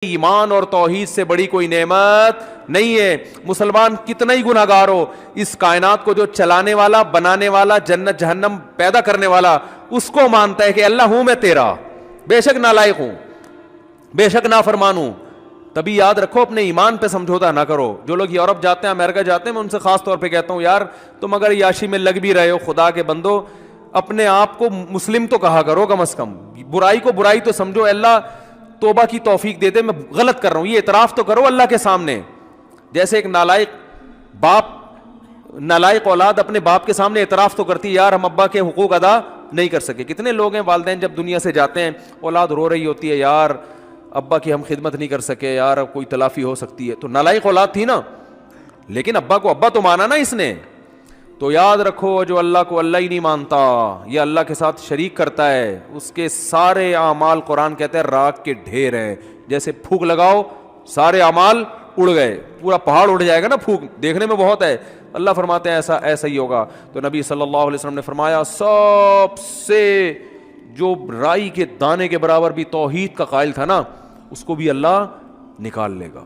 ایمان اور توحید سے بڑی کوئی نعمت نہیں ہے. مسلمان کتنا ہی گناہگار ہو, اس کائنات کو جو چلانے والا, بنانے والا, جنت جہنم پیدا کرنے والا, اس کو مانتا ہے کہ اللہ ہوں میں تیرا, بے شک نالائق ہوں, بے شک نافرمان ہوں. تبھی یاد رکھو اپنے ایمان پہ سمجھوتا نہ کرو. جو لوگ یورپ جاتے ہیں, امریکہ جاتے ہیں, میں ان سے خاص طور پہ کہتا ہوں یار تم اگر یاشی میں لگ بھی رہے ہو, خدا کے بندو اپنے آپ کو مسلم تو کہا کرو کم از کم. برائی کو برائی تو سمجھو, اللہ توبہ کی توفیق دے دے, میں غلط کر رہا ہوں یہ اعتراف تو کرو اللہ کے سامنے. جیسے ایک نالائق باپ, نالائق اولاد اپنے باپ کے سامنے اعتراف تو کرتی ہے یار ہم ابا کے حقوق ادا نہیں کر سکے. کتنے لوگ ہیں والدین جب دنیا سے جاتے ہیں اولاد رو رہی ہوتی ہے یار ابا کی ہم خدمت نہیں کر سکے, یار اب کوئی تلافی ہو سکتی ہے. تو نالائق اولاد تھی نا, لیکن ابا کو ابا تو مانا نا اس نے. تو یاد رکھو جو اللہ کو اللہ ہی نہیں مانتا, یہ اللہ کے ساتھ شریک کرتا ہے, اس کے سارے اعمال قرآن کہتے ہیں راکھ کے ڈھیر ہیں. جیسے پھونک لگاؤ سارے اعمال اڑ گئے, پورا پہاڑ اڑ جائے گا نا پھونک, دیکھنے میں بہت ہے. اللہ فرماتے ہیں ایسا ہی ہوگا. تو نبی صلی اللہ علیہ وسلم نے فرمایا سب سے جو رائی کے دانے کے برابر بھی توحید کا قائل تھا نا, اس کو بھی اللہ نکال لے گا.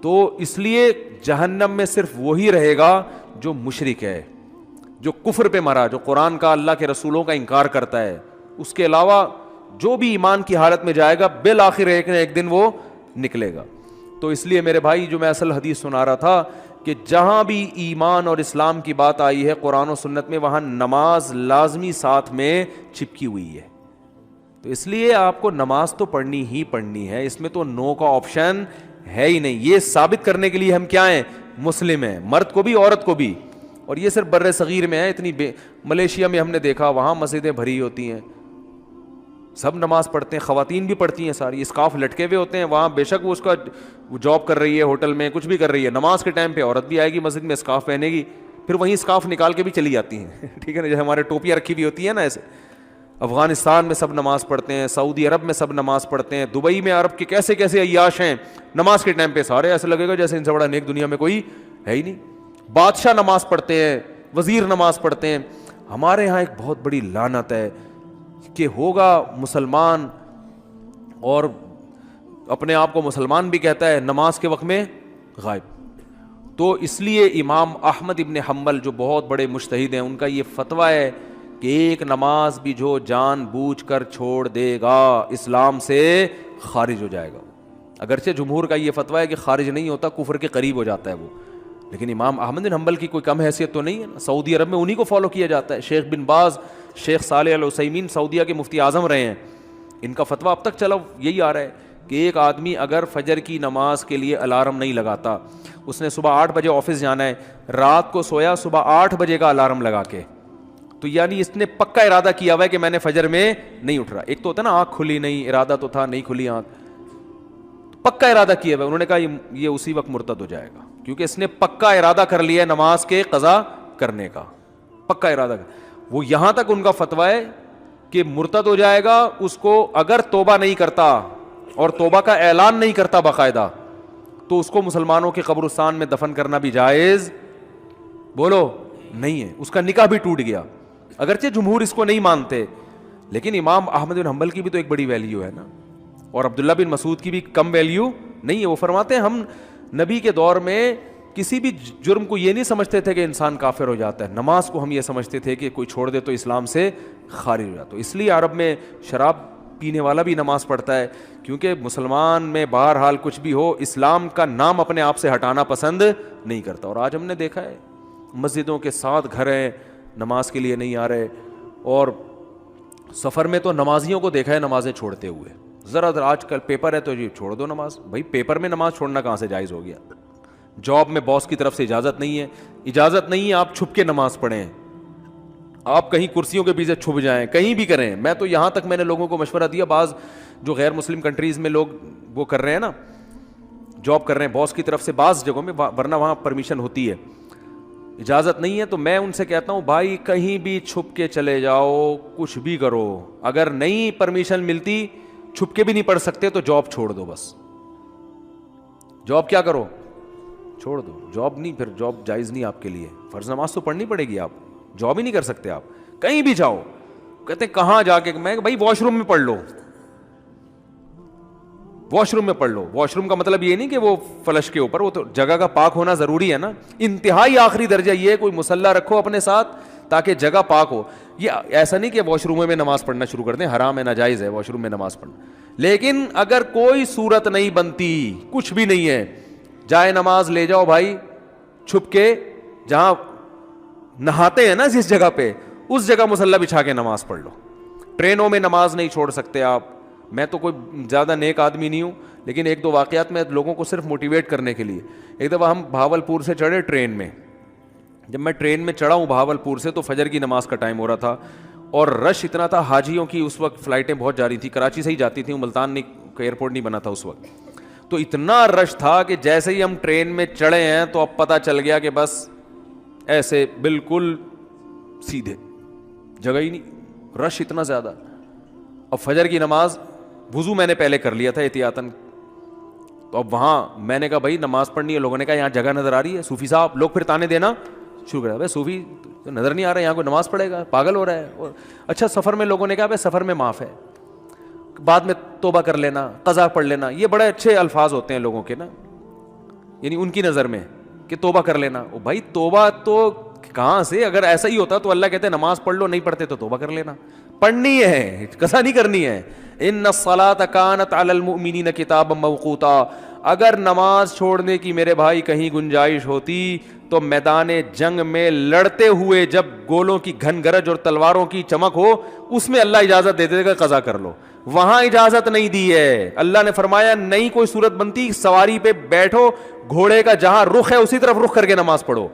تو اس لیے جہنم میں صرف وہی رہے گا جو مشرک ہے, جو کفر پہ مرا, جو قرآن کا اللہ کے رسولوں کا انکار کرتا ہے. اس کے علاوہ جو بھی ایمان کی حالت میں جائے گا بالآخر ایک نہ ایک دن وہ نکلے گا. تو اس لیے میرے بھائی جو میں اصل حدیث سنا رہا تھا کہ جہاں بھی ایمان اور اسلام کی بات آئی ہے قرآن و سنت میں, وہاں نماز لازمی ساتھ میں چپکی ہوئی ہے. تو اس لیے آپ کو نماز تو پڑھنی ہی پڑھنی ہے, اس میں تو نو کا آپشن ہے ہی نہیں. یہ ثابت کرنے کے لیے ہم کیا ہیں, مسلم ہیں, مرد کو بھی عورت کو بھی. اور یہ صرف بر صغیر میں ہے, اتنی ملیشیا میں ہم نے دیکھا وہاں مسجدیں بھری ہوتی ہیں, سب نماز پڑھتے ہیں, خواتین بھی پڑھتی ہیں ساری, اسکارف لٹکے ہوئے ہوتے ہیں وہاں, بے شک وہ اس کا جاب کر رہی ہے ہوٹل میں, کچھ بھی کر رہی ہے, نماز کے ٹائم پہ عورت بھی آئے گی مسجد میں اسکارف پہنے گی, پھر وہیں اسکارف نکال کے بھی چلی جاتی ہیں. ٹھیک ہے نا, جیسے ہمارے ٹوپیاں رکھی ہوئی ہوتی ہیں نا ایسے. افغانستان میں سب نماز پڑھتے ہیں, سعودی عرب میں سب نماز پڑھتے ہیں, دبئی میں عرب کے کیسے کیسے عیاش ہیں, نماز کے ٹائم پہ سارے ایسے لگے گا جیسے ان سے بڑا نیک دنیا میں کوئی ہے ہی نہیں. بادشاہ نماز پڑھتے ہیں, وزیر نماز پڑھتے ہیں. ہمارے ہاں ایک بہت بڑی لعنت ہے کہ ہوگا مسلمان اور اپنے آپ کو مسلمان بھی کہتا ہے, نماز کے وقت میں غائب. تو اس لیے امام احمد ابن حنبل جو بہت بڑے مجتہد ہیں, ان کا یہ فتویٰ ہے کہ ایک نماز بھی جو جان بوجھ کر چھوڑ دے گا اسلام سے خارج ہو جائے گا. اگرچہ جمہور کا یہ فتویٰ ہے کہ خارج نہیں ہوتا, کفر کے قریب ہو جاتا ہے وہ, لیکن امام احمد بن حنبل کی کوئی کم حیثیت تو نہیں ہے نا. سعودی عرب میں انہی کو فالو کیا جاتا ہے. شیخ بن باز, شیخ صالح العثیمین سعودیہ کے مفتی اعظم رہے ہیں, ان کا فتویٰ اب تک چلا یہی آ رہا ہے کہ ایک آدمی اگر فجر کی نماز کے لیے الارم نہیں لگاتا, اس نے صبح 8 بجے آفس جانا ہے, رات کو سویا صبح 8 بجے کا الارم لگا کے, تو یعنی اس نے پکا ارادہ کیا ہوا ہے کہ میں نے فجر میں نہیں اٹھ رہا. ایک تو ہوتا ہے نا آنکھ کھلی نہیں, ارادہ تو تھا نہیں کھلی آنکھ, پکا ارادہ کیا ہوا ہے. انہوں نے کہا یہ اسی وقت مرتد ہو جائے گا, کیونکہ اس نے پکا ارادہ کر لیا ہے نماز کے قضا کرنے کا, پکا ارادہ. وہ یہاں تک ان کا فتویٰ ہے کہ مرتد ہو جائے گا اس کو اگر توبہ نہیں کرتا اور توبہ کا اعلان نہیں کرتا باقاعدہ, تو اس کو مسلمانوں کے قبرستان میں دفن کرنا بھی جائز بولو نہیں ہے, اس کا نکاح بھی ٹوٹ گیا. اگرچہ جمہور اس کو نہیں مانتے, لیکن امام احمد بن حنبل کی بھی تو ایک بڑی ویلیو ہے نا, اور عبداللہ بن مسعود کی بھی کم ویلیو نہیں ہے. وہ فرماتے ہیں ہم نبی کے دور میں کسی بھی جرم کو یہ نہیں سمجھتے تھے کہ انسان کافر ہو جاتا ہے, نماز کو ہم یہ سمجھتے تھے کہ کوئی چھوڑ دے تو اسلام سے خارج ہو جاتا. اس لیے عرب میں شراب پینے والا بھی نماز پڑھتا ہے, کیونکہ مسلمان میں بہرحال کچھ بھی ہو اسلام کا نام اپنے آپ سے ہٹانا پسند نہیں کرتا. اور آج ہم نے دیکھا ہے مسجدوں کے 7 گھر ہیں, نماز کے لیے نہیں آ رہے, اور سفر میں تو نمازیوں کو دیکھا ہے نمازیں چھوڑتے ہوئے. ذرا آج کل پیپر ہے تو جی چھوڑ دو نماز. بھائی پیپر میں نماز چھوڑنا کہاں سے جائز ہو گیا؟ جاب میں باس کی طرف سے اجازت نہیں ہے, اجازت نہیں ہے آپ چھپ کے نماز پڑھیں, آپ کہیں کرسیوں کے پیچھے چھپ جائیں, کہیں بھی کریں. میں تو یہاں تک میں نے لوگوں کو مشورہ دیا, بعض جو غیر مسلم کنٹریز میں لوگ وہ کر رہے ہیں نا, جاب کر رہے ہیں باس کی طرف سے بعض جگہوں میں, ورنہ وہاں پرمیشن ہوتی ہے, اجازت نہیں ہے, تو میں ان سے کہتا ہوں بھائی کہیں بھی چھپ کے چلے جاؤ, کچھ بھی کرو, اگر نہیں پرمیشن ملتی چھپ کے بھی نہیں پڑھ سکتے تو جاب چھوڑ دو بس. جاب کیا کرو, چھوڑ دو. جاب نہیں, پھر جاب جائز نہیں آپ کے لیے. فرض نماز تو پڑھنی پڑے گی, آپ جاب ہی نہیں کر سکتے. آپ کہیں بھی جاؤ, کہتے کہاں جا کے, میں بھائی واش روم میں پڑھ لو, واش روم میں پڑھ لو. واش روم کا مطلب یہ نہیں کہ وہ فلش کے اوپر, وہ تو جگہ کا پاک ہونا ضروری ہے نا. انتہائی آخری درجہ یہ ہے کوئی مصلی رکھو اپنے ساتھ تاکہ جگہ پاک ہو. یہ ایسا نہیں کہ واش روم میں نماز پڑھنا شروع کر دیں, حرام ہے, ناجائز ہے واش روم میں نماز پڑھنا. لیکن اگر کوئی صورت نہیں بنتی, کچھ بھی نہیں ہے, جائے نماز لے جاؤ بھائی چھپ کے, جہاں نہاتے ہیں نا جس جگہ پہ, اس جگہ مصلی بچھا کے نماز پڑھ لو. ٹرینوں میں نماز نہیں چھوڑ سکتے آپ. میں تو کوئی زیادہ نیک آدمی نہیں ہوں, لیکن ایک دو واقعات میں لوگوں کو صرف موٹیویٹ کرنے کے لیے. ایک دفعہ ہم بھاولپور سے چڑھے ٹرین میں. جب میں ٹرین میں چڑھا ہوں بھاولپور سے تو فجر کی نماز کا ٹائم ہو رہا تھا, اور رش اتنا تھا. حاجیوں کی اس وقت فلائٹیں بہت جا رہی تھیں, کراچی سے ہی جاتی تھیں, ملتان نہیں ایئرپورٹ نہیں بنا تھا اس وقت. تو اتنا رش تھا کہ جیسے ہی ہم ٹرین میں چڑھے ہیں تو اب پتہ چل گیا کہ بس ایسے بالکل سیدھے, جگہ ہی نہیں, رش اتنا زیادہ. اب فجر کی نماز وضو میں نے پہلے کر لیا تھا احتیاطاً, تو اب وہاں میں نے کہا بھائی نماز پڑھنی ہے. لوگوں نے کہا یہاں جگہ نظر آ رہی ہے, صوفی صاحب. لوگ پھر تانے دینا شروع کر دیا, بھائی صوفی نظر نہیں آ رہا ہے, یہاں کوئی نماز پڑھے گا, پاگل ہو رہا ہے. اچھا سفر میں لوگوں نے کہا بھائی سفر میں معاف ہے, بعد میں توبہ کر لینا, قضا پڑھ لینا. یہ بڑے اچھے الفاظ ہوتے ہیں لوگوں کے نا, یعنی ان کی نظر میں کہ توبہ کر لینا. او بھائی توبہ تو کہاں سے؟ اگر ایسا ہی ہوتا تو اللہ کہتے ہیں نماز پڑھ لو, نہیں پڑھتے تو توبہ کر لینا. پڑھنی ہے, قضا نہیں کرنی ہے. ان الصلاۃ کانت علی المؤمنین کتابا موقوتا. اگر نماز چھوڑنے کی میرے بھائی کہیں گنجائش ہوتی تو میدان جنگ میں لڑتے ہوئے جب گولوں کی گھن گرج اور تلواروں کی چمک ہو اس میں اللہ اجازت دے دے گا قضا کر لو. وہاں اجازت نہیں دی ہے. اللہ نے فرمایا نہیں کوئی صورت بنتی, سواری پہ بیٹھو, گھوڑے کا جہاں رخ ہے اسی طرف رخ کر کے نماز پڑھو.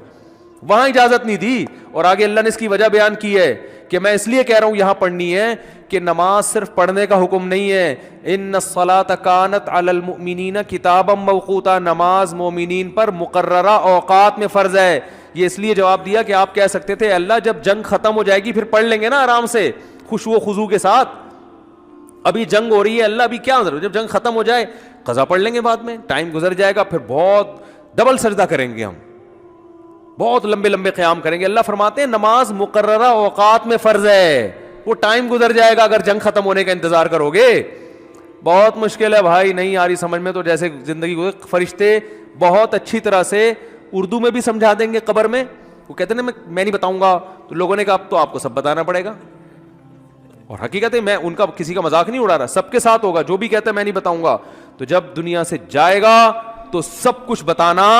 وہاں اجازت نہیں دی. اور آگے اللہ نے اس کی وجہ بیان کی ہے کہ میں اس لیے کہہ رہا ہوں یہاں پڑھنی ہے کہ نماز صرف پڑھنے کا حکم نہیں ہے. ان الصلاۃ کانت علی المؤمنین کتابا موقوتا. نماز مومنین پر مقررہ اوقات میں فرض ہے. یہ اس لیے جواب دیا کہ آپ کہہ سکتے تھے اللہ جب جنگ ختم ہو جائے گی پھر پڑھ لیں گے نا آرام سے خشوع و خضوع کے ساتھ. ابھی جنگ ہو رہی ہے, اللہ ابھی کیا ضرورت, جب جنگ ختم ہو جائے قضا پڑھ لیں گے, بعد میں ٹائم گزر جائے گا, پھر بہت ڈبل سجدہ کریں گے, ہم بہت لمبے لمبے قیام کریں گے. اللہ فرماتے ہیں نماز مقررہ اوقات میں فرض ہے, وہ ٹائم گزر جائے گا اگر جنگ ختم ہونے کا انتظار کرو گے. بہت مشکل ہے بھائی, نہیں آ رہی سمجھ میں تو جیسے زندگی گزر. فرشتے بہت اچھی طرح سے اردو میں بھی سمجھا دیں گے قبر میں. وہ کہتے ہیں میں نہیں بتاؤں گا, تو لوگوں نے کہا اب تو آپ کو سب بتانا پڑے گا. اور حقیقت ہے میں ان کا کسی کا مذاق نہیں اڑا رہا, سب کے ساتھ ہوگا. جو بھی کہتا ہے میں نہیں بتاؤں گا, تو جب دنیا سے جائے گا تو سب کچھ بتانا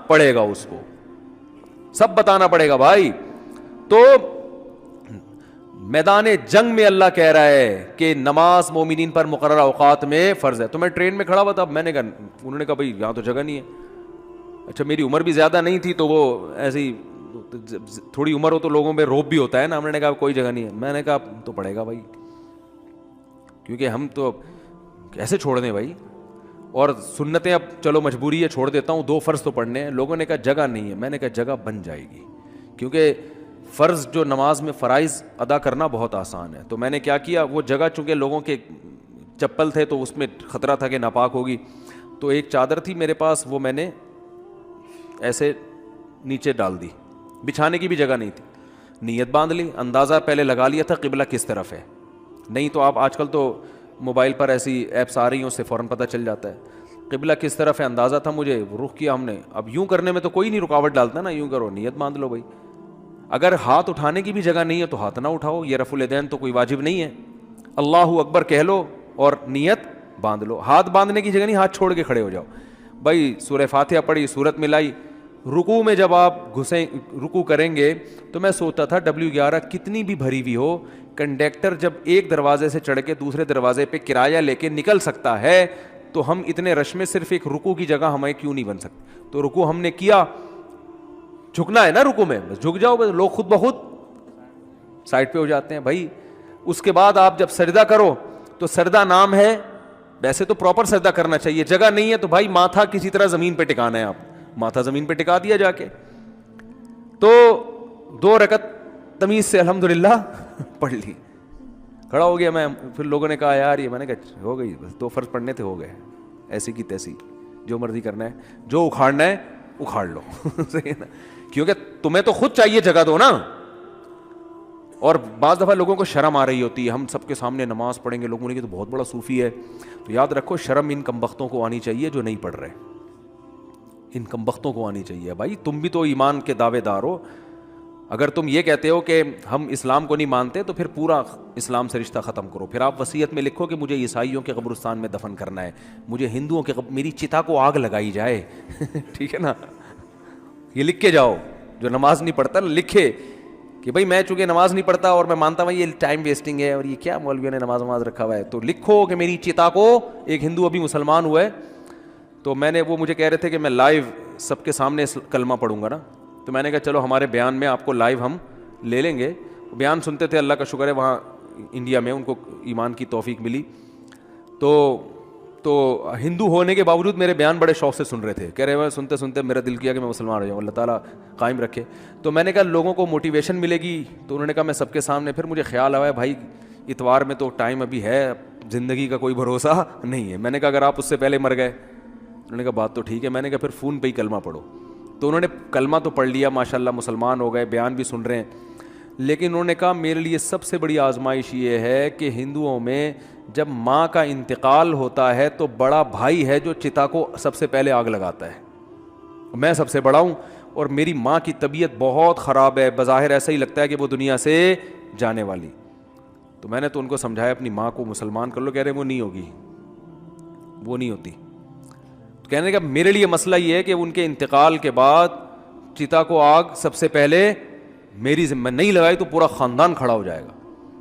پڑے گا, اس کو سب بتانا پڑے گا بھائی. تو میدان جنگ میں اللہ کہہ رہا ہے کہ نماز مومنین پر مقررہ اوقات میں فرض ہے. تو میں ٹرین میں کھڑا ہوا تھا, میں نے کہا, انہوں نے کہا بھائی یہاں تو جگہ نہیں ہے. اچھا میری عمر بھی زیادہ نہیں تھی تو وہ ایسی تھوڑی عمر ہو تو لوگوں میں روب بھی ہوتا ہے نا. ہم نے کہا کوئی جگہ نہیں ہے. میں نے کہا تو پڑے گا بھائی, کیونکہ ہم تو کیسے چھوڑ دیں بھائی, اور سنتیں اب چلو مجبوری ہے چھوڑ دیتا ہوں, 2 فرض تو پڑھنے ہیں. لوگوں نے کہا جگہ نہیں ہے. میں نے کہا جگہ بن جائے گی, کیونکہ فرض جو نماز میں فرائض ادا کرنا بہت آسان ہے. تو میں نے کیا کیا, وہ جگہ چونکہ لوگوں کے چپل تھے تو اس میں خطرہ تھا کہ ناپاک ہوگی, تو ایک چادر تھی میرے پاس, وہ میں نے ایسے نیچے ڈال دی. بچھانے کی بھی جگہ نہیں تھی. نیت باندھ لی, اندازہ پہلے لگا لیا تھا قبلہ کس طرف ہے. نہیں تو آپ آج کل تو موبائل پر ایسی ایپس آ رہی ہیں, اس سے فوراً پتہ چل جاتا ہے قبلہ کس طرف ہے. اندازہ تھا مجھے, رخ کیا ہم نے. اب یوں کرنے میں تو کوئی نہیں رکاوٹ ڈالتا نا, یوں کرو, نیت باندھ لو بھائی. اگر ہاتھ اٹھانے کی بھی جگہ نہیں ہے تو ہاتھ نہ اٹھاؤ, یہ رفع الیدین تو کوئی واجب نہیں ہے. اللہ اکبر کہہ لو اور نیت باندھ لو. ہاتھ باندھنے کی جگہ نہیں, ہاتھ چھوڑ کے کھڑے ہو جاؤ بھائی. سورہ فاتحہ پڑھی, سورت ملائی. رکوع میں جب آپ رکوع کریں گے تو میں سوچتا تھا W11 کتنی بھی بھری ہوئی ہو, کنڈکٹر جب ایک دروازے سے چڑھ کے دوسرے دروازے پہ کرایہ لے کے نکل سکتا ہے تو ہم اتنے رش میں صرف ایک رکوع کی جگہ ہمیں کیوں نہیں بن سکتی. تو رکوع ہم نے کیا, جھکنا ہے نا رکوع میں, بس جھک جاؤ, بس لوگ خود بخود سائڈ پہ ہو جاتے ہیں بھائی. اس کے بعد آپ جب سجدہ کرو تو سجدہ نام ہے, ویسے تو پراپر سجدہ کرنا چاہیے. جگہ نہیں ہے تو بھائی ماتھا کسی طرح زمین پہ ٹکانا ہے, آپ ماتھا زمین پہ ٹکا دیا جا کے. تو 2 رکعت تمیز سے الحمدللہ پڑھ لی, کھڑا ہو گیا میں. پھر لوگوں نے کہا یار یہ, میں نے کہا ہو گئی, بس 2 فرض پڑھنے تھے, ہو گئے, ایسی کی تیسی, جو مرضی کرنا ہے, جو اکھاڑنا ہے اکھاڑ لو. صحیح ہے نا, کیونکہ تمہیں تو خود چاہیے جگہ دو نا. اور بعض دفعہ لوگوں کو شرم آ رہی ہوتی ہے, ہم سب کے سامنے نماز پڑھیں گے, لوگ بولیں گے تو بہت بڑا صوفی ہے. تو یاد رکھو شرم ان کمبختوں کو آنی چاہیے جو نہیں پڑھ رہے, ان کمبختوں کو آنی چاہیے. بھائی تم بھی تو ایمان کے دعوے دار ہو, اگر تم یہ کہتے ہو کہ ہم اسلام کو نہیں مانتے تو پھر پورا اسلام سے رشتہ ختم کرو. پھر آپ وصیت میں لکھو کہ مجھے عیسائیوں کے قبرستان میں دفن کرنا ہے, مجھے ہندوؤں کے میری چتا کو آگ لگائی جائے. ٹھیک ہے نا, یہ لکھ کے جاؤ. جو نماز نہیں پڑھتا لکھے کہ بھائی میں چونکہ نماز نہیں پڑھتا اور میں مانتا ہوں یہ ٹائم ویسٹنگ ہے اور یہ کیا مولویوں نے نماز رکھا ہوا ہے, تو لکھو کہ میری چتا کو. ایک ہندو ابھی مسلمان ہوا ہے, تو میں نے, وہ مجھے کہہ رہے تھے کہ میں لائیو سب کے سامنے کلمہ پڑھوں گا نا, تو میں نے کہا چلو ہمارے بیان میں آپ کو لائیو ہم لے لیں گے. بیان سنتے تھے, اللہ کا شکر ہے وہاں انڈیا میں ان کو ایمان کی توفیق ملی, تو ہندو ہونے کے باوجود میرے بیان بڑے شوق سے سن رہے تھے. کہہ رہے ہیں سنتے سنتے میرا دل کیا کہ میں مسلمان ہو جاؤں, اللہ تعالیٰ قائم رکھے. تو میں نے کہا لوگوں کو موٹیویشن ملے گی, تو انہوں نے کہا میں سب کے سامنے. پھر مجھے خیال آیا بھائی اتوار میں تو ٹائم ابھی ہے, زندگی کا کوئی بھروسہ نہیں ہے. میں نے کہا اگر آپ اس سے پہلے مر گئے, انہوں نے کہا بات تو ٹھیک ہے. میں نے کہا پھر فون پہ ہی کلمہ پڑھو. تو انہوں نے کلمہ تو پڑھ لیا ماشاء اللہ, مسلمان ہو گئے, بیان بھی سن رہے ہیں. لیکن انہوں نے کہا میرے لیے سب سے بڑی آزمائش یہ ہے کہ ہندوؤں میں جب ماں کا انتقال ہوتا ہے تو بڑا بھائی ہے جو چتا کو سب سے پہلے آگ لگاتا ہے. میں سب سے بڑا ہوں اور میری ماں کی طبیعت بہت خراب ہے, بظاہر ایسا ہی لگتا ہے کہ وہ دنیا سے جانے والی. تو میں نے تو ان کو سمجھایا اپنی ماں کو مسلمان کر لو. کہہ رہے وہ نہیں ہوگی, وہ نہیں ہوتی. کہنے کا میرے لیے مسئلہ یہ ہے کہ ان کے انتقال کے بعد چتا کو آگ سب سے پہلے میری ذمہ نہیں لگائی تو پورا خاندان کھڑا ہو جائے گا.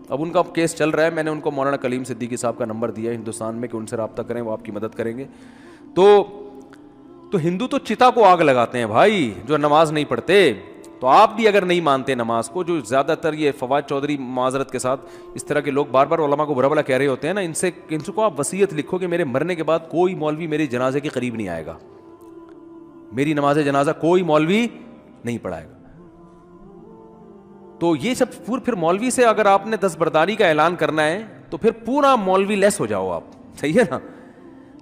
اب ان کا کیس چل رہا ہے, میں نے ان کو مولانا کلیم صدیقی صاحب کا نمبر دیا ہے ہندوستان میں کہ ان سے رابطہ کریں, وہ آپ کی مدد کریں گے. تو ہندو تو چتا کو آگ لگاتے ہیں بھائی جو نماز نہیں پڑھتے. تو آپ بھی اگر نہیں مانتے نماز کو, جو زیادہ تر یہ فواد چودھری معذرت کے ساتھ اس طرح کے لوگ بار بار علماء کو برا بلا کہہ رہے ہوتے ہیں نا, ان سے کو آپ وصیت لکھو کہ میرے مرنے کے بعد کوئی مولوی میرے جنازے کے قریب نہیں آئے گا, میری نماز جنازہ کوئی مولوی نہیں پڑھائے گا. تو یہ سب پھر مولوی سے اگر آپ نے دستبرداری کا اعلان کرنا ہے تو پھر پورا مولوی لیس ہو جاؤ آپ, صحیح ہے نا.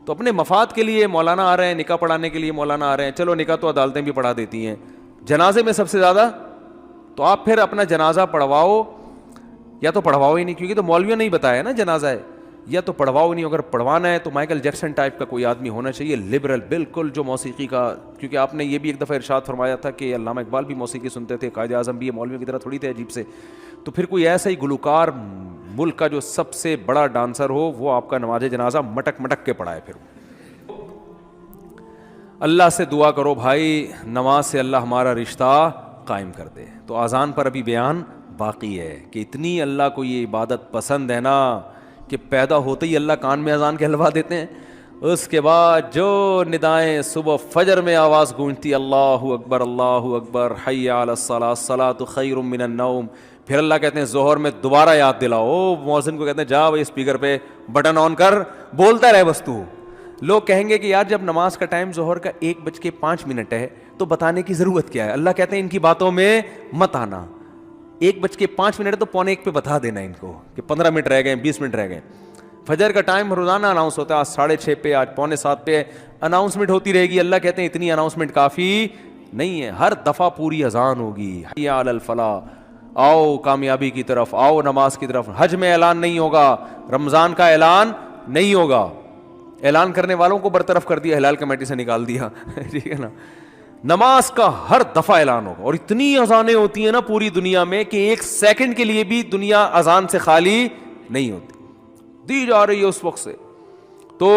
تو اپنے مفاد کے لیے مولانا آ رہے ہیں, نکاح پڑھانے کے لیے مولانا آ رہے ہیں, چلو نکاح تو عدالتیں بھی پڑھا دیتی ہیں, جنازے میں سب سے زیادہ تو آپ پھر اپنا جنازہ پڑھواؤ, یا تو پڑھواؤ ہی نہیں, کیونکہ تو مولویوں نے ہی بتایا نا جنازہ ہے, یا تو پڑھواؤ نہیں. اگر پڑھوانا ہے تو مائیکل جیکسن ٹائپ کا کوئی آدمی ہونا چاہیے, لبرل بالکل, جو موسیقی کا, کیونکہ آپ نے یہ بھی ایک دفعہ ارشاد فرمایا تھا کہ علامہ اقبال بھی موسیقی سنتے تھے, قائد اعظم بھی, مولویوں کی طرح تھوڑی تھے عجیب سے. تو پھر کوئی ایسا ہی گلوکار ملک کا جو سب سے بڑا ڈانسر ہو, وہ آپ کا نماز جنازہ مٹک مٹک کے پڑھائے. پھر اللہ سے دعا کرو بھائی, نماز سے اللہ ہمارا رشتہ قائم کر دے. تو اذان پر ابھی بیان باقی ہے کہ اتنی اللہ کو یہ عبادت پسند ہے نا کہ پیدا ہوتے ہی اللہ کان میں اذان کہلوا دیتے ہیں. اس کے بعد جو ندائیں صبح فجر میں آواز گونجتی, اللہ اکبر حی علی الصلاۃ الصلاۃ خیر من النوم, پھر اللہ کہتے ہیں ظہر میں دوبارہ یاد دلاؤ. مؤذن کو کہتے ہیں جا بھائی اسپیکر پہ بٹن آن کر, بولتا رہے بس تو. لوگ کہیں گے کہ یار جب نماز کا ٹائم ظہر کا 1:05 ہے تو بتانے کی ضرورت کیا ہے. اللہ کہتے ہیں ان کی باتوں میں مت آنا. 1:05 ہے تو 1:45 پہ بتا دینا ان کو کہ 15 منٹ رہ گئے, 20 منٹ رہ گئے. فجر کا ٹائم روزانہ اناؤنس ہوتا ہے, آج 6:30 پہ, آج 6:45 پہ اناؤنسمنٹ ہوتی رہے گی. اللہ کہتے ہیں اتنی اناؤنسمنٹ کافی نہیں ہے, ہر دفعہ پوری اذان ہوگی. حی علی الفلاح, آؤ کامیابی کی طرف, آؤ نماز کی طرف. حج میں اعلان نہیں ہوگا, رمضان کا اعلان نہیں ہوگا, اعلان کرنے والوں کو برطرف کر دیا, ہلال کمیٹی سے نکال دیا. ٹھیک ہے نا. نماز کا ہر دفعہ اعلان ہوگا, اور اتنی اذانیں ہوتی ہیں نا پوری دنیا میں کہ 1 سیکنڈ کے لیے بھی دنیا اذان سے خالی نہیں ہوتی, دی جا رہی ہے اس وقت سے. تو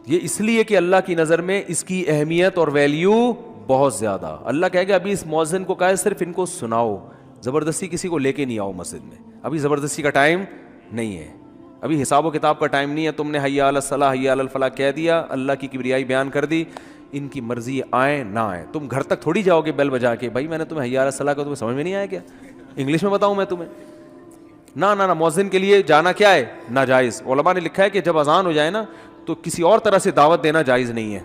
یہ اس لیے کہ اللہ کی نظر میں اس کی اہمیت اور ویلیو بہت زیادہ. اللہ کہے گا ابھی اس مؤذن کو کہے صرف ان کو سناؤ, زبردستی کسی کو لے کے نہیں آؤ مسجد میں, ابھی زبردستی کا ٹائم نہیں ہے, ابھی حساب و کتاب کا ٹائم نہیں ہے. تم نے حی علی الصلاح حی علی الفلاح کہہ دیا, اللہ کی کبریائی بیان کر دی, ان کی مرضی آئے نہ آئے. تم گھر تک تھوڑی جاؤ گے بیل بجا کے, بھائی میں نے تمہیں حی علی الصلاح کا تمہیں سمجھ میں نہیں آیا کیا, انگلش میں بتاؤں میں تمہیں؟ نہ مؤذن کے لیے جانا کیا ہے, ناجائز. علماء نے لکھا ہے کہ جب اذان ہو جائے نا تو کسی اور طرح سے دعوت دینا جائز نہیں ہے,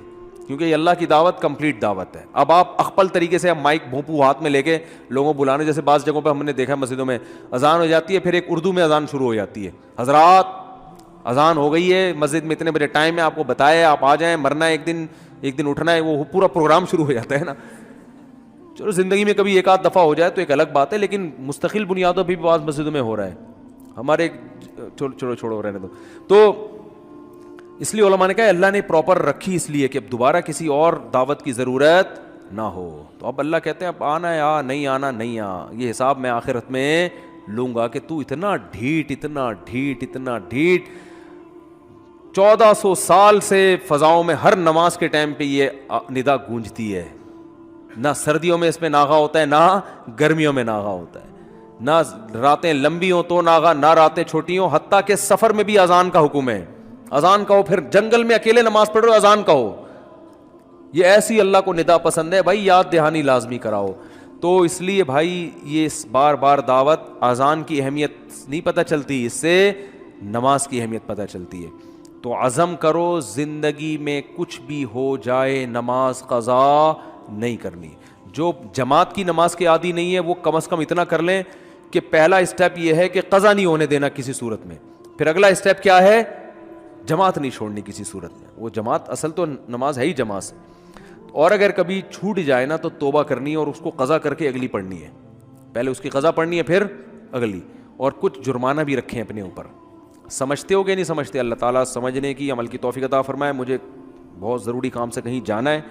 کیونکہ یہ اللہ کی دعوت کمپلیٹ دعوت ہے. اب آپ اخپل طریقے سے مائک بھونپو ہاتھ میں لے کے لوگوں بلانے, جیسے بعض جگہوں پہ ہم نے دیکھا مسجدوں میں اذان ہو جاتی ہے, پھر ایک اردو میں اذان شروع ہو جاتی ہے, حضرات اذان ہو گئی ہے, مسجد میں اتنے بجے ٹائم ہے, آپ کو بتایا آپ آ جائیں, مرنا ہے ایک دن اٹھنا ہے, وہ پورا پروگرام شروع ہو جاتا ہے نا. چلو زندگی میں کبھی ایک آدھ دفعہ ہو جائے تو ایک الگ بات ہے, لیکن مستقل بنیادوں پہ بھی بعض مسجدوں میں ہو رہا ہے. ہمارے چھوڑو رہنے دو. تو اس لیے علماء نے کہا اللہ نے پراپر رکھی اس لیے کہ اب دوبارہ کسی اور دعوت کی ضرورت نہ ہو. تو اب اللہ کہتے ہیں اب آنا ہے آ, نہیں آنا نہیں آ, یہ حساب میں آخرت میں لوں گا کہ تو اتنا ڈھیٹ 1400 سال سے فضاؤں میں ہر نماز کے ٹائم پہ یہ ندا گونجتی ہے. نہ سردیوں میں اس میں ناغا ہوتا ہے, نہ گرمیوں میں ناغا ہوتا ہے, نہ راتیں لمبی ہوں تو ناغا, نہ راتیں چھوٹی ہوں. حتیٰ کہ سفر میں بھی اذان کا حکم ہے, اذان کہو. پھر جنگل میں اکیلے نماز پڑھ رہے ہو, اذان کہو. یہ ایسی اللہ کو ندا پسند ہے بھائی, یاد دہانی لازمی کراؤ. تو اس لیے بھائی یہ بار بار دعوت, اذان کی اہمیت نہیں پتہ چلتی, اس سے نماز کی اہمیت پتہ چلتی ہے. تو عزم کرو زندگی میں کچھ بھی ہو جائے نماز قضا نہیں کرنی. جو جماعت کی نماز کے عادی نہیں ہے وہ کم از کم اتنا کر لیں کہ پہلا اسٹیپ یہ ہے کہ قضا نہیں ہونے دینا کسی صورت میں. پھر اگلا اسٹیپ کیا ہے, جماعت نہیں چھوڑنی کسی صورت میں. وہ جماعت اصل تو نماز ہے ہی جماعت سے, اور اگر کبھی چھوٹ جائے نا تو توبہ کرنی ہے اور اس کو قضا کر کے اگلی پڑھنی ہے. پہلے اس کی قضا پڑھنی ہے پھر اگلی, اور کچھ جرمانہ بھی رکھیں اپنے اوپر. سمجھتے ہو کہ نہیں سمجھتے؟ اللہ تعالیٰ سمجھنے کی عمل کی توفیق عطا فرمائے. مجھے بہت ضروری کام سے کہیں جانا ہے.